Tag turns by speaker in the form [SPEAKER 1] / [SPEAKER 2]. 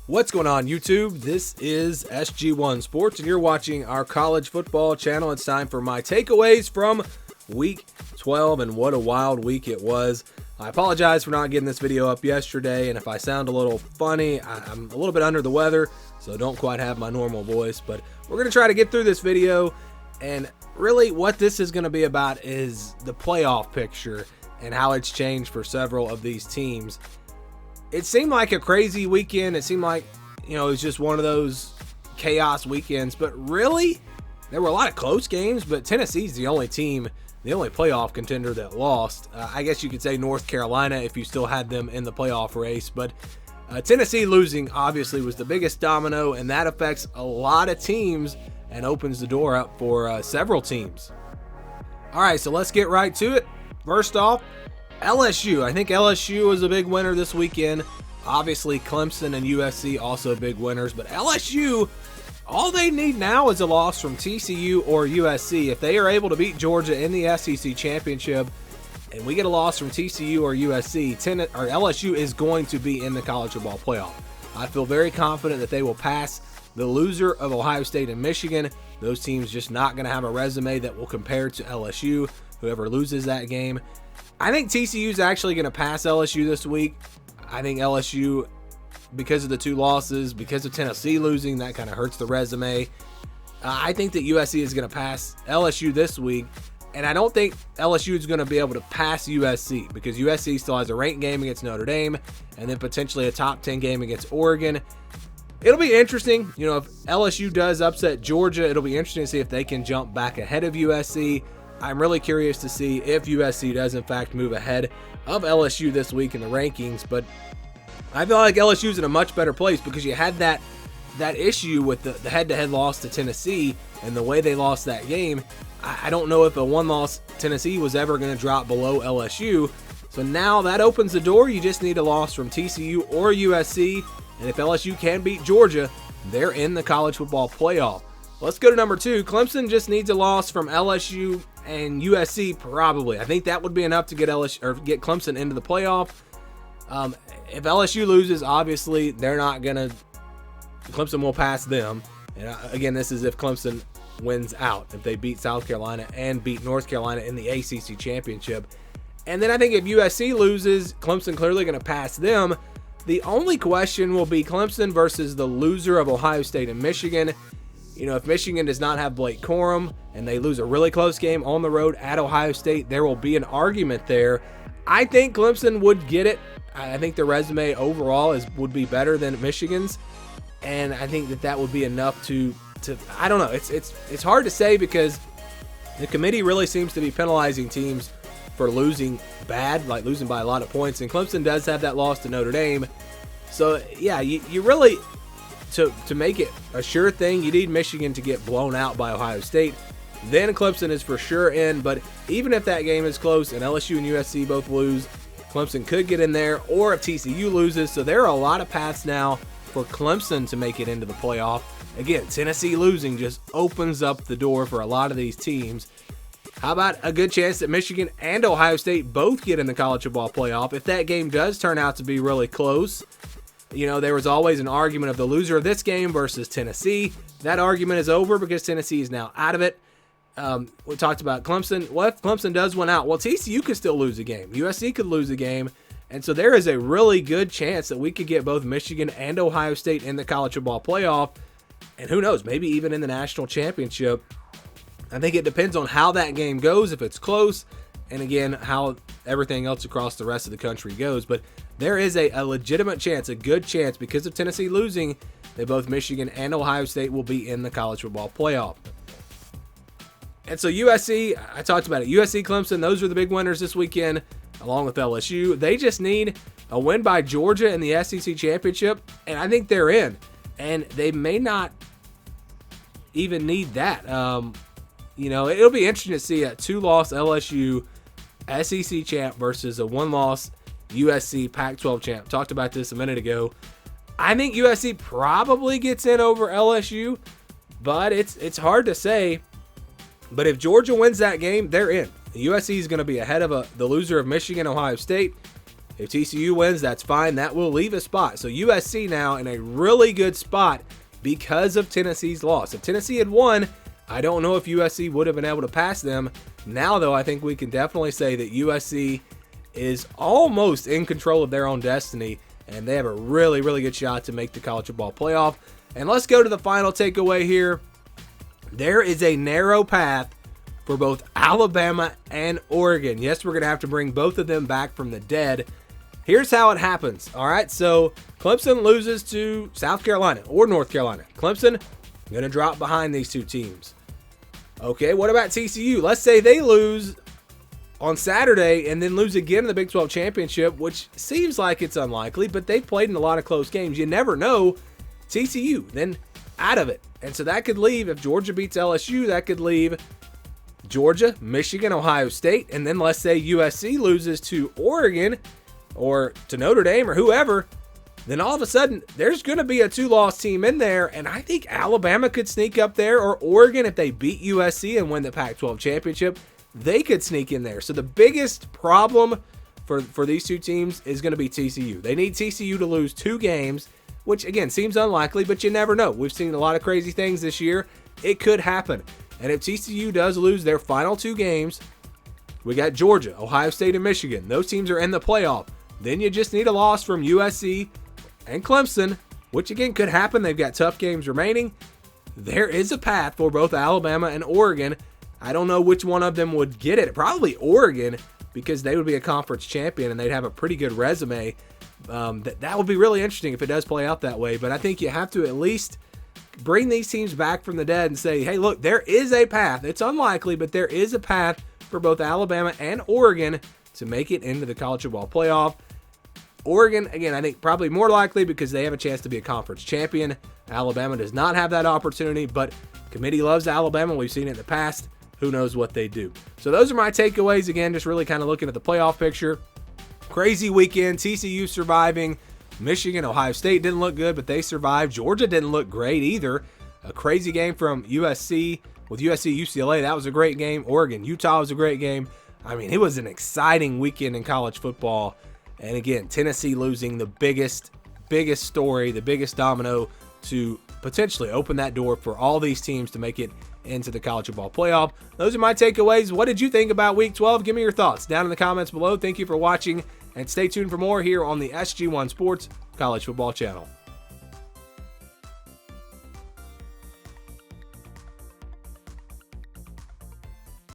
[SPEAKER 1] What's going on, YouTube? This is SG1 Sports, and you're watching our college football channel. It's time for my takeaways from Week 12, and what a wild week it was. I apologize for not getting this video up yesterday, and if I sound a little funny, I'm a little bit under the weather, so don't quite have my normal voice, but we're going to try to get through this video, and really what this is going to be about is the playoff picture and how it's changed for several of these teams. It seemed like a crazy weekend. It seemed like, it was just one of those chaos weekends. But really, there were a lot of close games. But Tennessee's the only team, the only playoff contender that lost. I guess you could say North Carolina if you still had them in the playoff race. But Tennessee losing obviously was the biggest domino, and that affects a lot of teams and opens the door up for several teams. All right, so let's get right to it. First off, LSU. I think LSU was a big winner this weekend. Obviously, Clemson and USC also big winners. But LSU, all they need now is a loss from TCU or USC. If they are able to beat Georgia in the SEC championship and we get a loss from TCU or USC, LSU is going to be in the college football playoff. I feel very confident that they will pass the loser of Ohio State and Michigan. Those teams just not going to have a resume that will compare to LSU, whoever loses that game. I think TCU is actually going to pass LSU this week. I think LSU, because of the two losses, because of Tennessee losing, that kind of hurts the resume. I think that USC is going to pass LSU this week, and I don't think LSU is going to be able to pass USC because USC still has a ranked game against Notre Dame and then potentially a top 10 game against Oregon. It'll be interesting. If LSU does upset Georgia, it'll be interesting to see if they can jump back ahead of USC. I'm really curious to see if USC does in fact move ahead of LSU this week in the rankings, but I feel like LSU's in a much better place because you had that issue with the head-to-head loss to Tennessee and the way they lost that game. I don't know if a one-loss Tennessee was ever going to drop below LSU, so now that opens the door. You just need a loss from TCU or USC, and if LSU can beat Georgia, they're in the college football playoff. Let's go to number 2. Clemson just needs a loss from LSU and USC probably. I think that would be enough to get Clemson into the playoff. If LSU loses, obviously Clemson will pass them. And again, this is if Clemson wins out, if they beat South Carolina and beat North Carolina in the ACC championship. And then I think if USC loses, Clemson clearly going to pass them. The only question will be Clemson versus the loser of Ohio State and Michigan. If Michigan does not have Blake Corum and they lose a really close game on the road at Ohio State, there will be an argument there. I think Clemson would get it. I think the resume overall would be better than Michigan's, and I think that would be enough to I don't know. It's hard to say because the committee really seems to be penalizing teams for losing bad, like losing by a lot of points, and Clemson does have that loss to Notre Dame. So yeah, you really. To make it a sure thing, you need Michigan to get blown out by Ohio State. Then Clemson is for sure in, but even if that game is close and LSU and USC both lose, Clemson could get in there, or if TCU loses. So there are a lot of paths now for Clemson to make it into the playoff. Again, Tennessee losing just opens up the door for a lot of these teams. How about a good chance that Michigan and Ohio State both get in the college football playoff? If that game does turn out to be really close, there was always an argument of the loser of this game versus Tennessee. That argument is over because Tennessee is now out of it. We talked about Clemson. What if Clemson does win out? Well, TCU could still lose a game. USC could lose a game. And so there is a really good chance that we could get both Michigan and Ohio State in the college football playoff. And who knows, maybe even in the national championship. I think it depends on how that game goes, if it's close, and again, how everything else across the rest of the country goes. But there is a legitimate chance, a good chance, because of Tennessee losing, that both Michigan and Ohio State will be in the college football playoff. And so USC, I talked about it. USC, Clemson, those are the big winners this weekend, along with LSU. They just need a win by Georgia in the SEC championship, and I think they're in. And they may not even need that. It'll be interesting to see a 2-loss LSU SEC champ versus a 1-loss USC Pac-12 champ. Talked about this a minute ago. I think USC probably gets in over LSU, but it's hard to say. But if Georgia wins that game, they're in. USC is going to be ahead of the loser of Michigan, Ohio State. If TCU wins, that's fine. That will leave a spot. So USC now in a really good spot because of Tennessee's loss. If Tennessee had won, I don't know if USC would have been able to pass them. Now, though, I think we can definitely say that USC is almost in control of their own destiny, and they have a really, really good shot to make the college football playoff. And let's go to the final takeaway here. There is a narrow path for both Alabama and Oregon. Yes, we're going to have to bring both of them back from the dead. Here's how it happens. All right, so Clemson loses to South Carolina or North Carolina. Clemson going to drop behind these two teams. Okay, what about TCU? Let's say they lose on Saturday and then lose again in the Big 12 championship, which seems like it's unlikely, but they've played in a lot of close games. You never know. TCU then out of it. And so that could leave, if Georgia beats LSU, that could leave Georgia, Michigan, Ohio State, and then let's say USC loses to Oregon or to Notre Dame or whoever, then all of a sudden there's going to be a 2-loss team in there, and I think Alabama could sneak up there, or Oregon, if they beat USC and win the Pac-12 championship, they could sneak in there. So the biggest problem for these two teams is going to be TCU. They need TCU to lose 2 games, which again seems unlikely, but you never know. We've seen a lot of crazy things this year. It could happen. And if TCU does lose their final 2 games, we got Georgia, Ohio State, and Michigan. Those teams are in the playoff. Then you just need a loss from USC and Clemson, which again could happen. They've got tough games remaining. There is a path for both Alabama and Oregon. I don't know which one of them would get it. Probably Oregon, because they would be a conference champion and they'd have a pretty good resume. That would be really interesting if it does play out that way. But I think you have to at least bring these teams back from the dead and say, hey, look, there is a path. It's unlikely, but there is a path for both Alabama and Oregon to make it into the college football playoff. Oregon, again, I think probably more likely because they have a chance to be a conference champion. Alabama does not have that opportunity, but committee loves Alabama. We've seen it in the past. Who knows what they do? So those are my takeaways. Again, just really kind of looking at the playoff picture. Crazy weekend. TCU surviving. Michigan, Ohio State didn't look good, but they survived. Georgia didn't look great either. A crazy game from USC with USC UCLA. That was a great game. Oregon, Utah was a great game. I mean, it was an exciting weekend in college football. And again, Tennessee losing, the biggest story, the biggest domino to potentially open that door for all these teams to make it into the college football playoff. Those are my takeaways. What did you think about Week 12? Give me your thoughts down in the comments below. Thank you for watching, and stay tuned for more here on the SG1 Sports College Football Channel.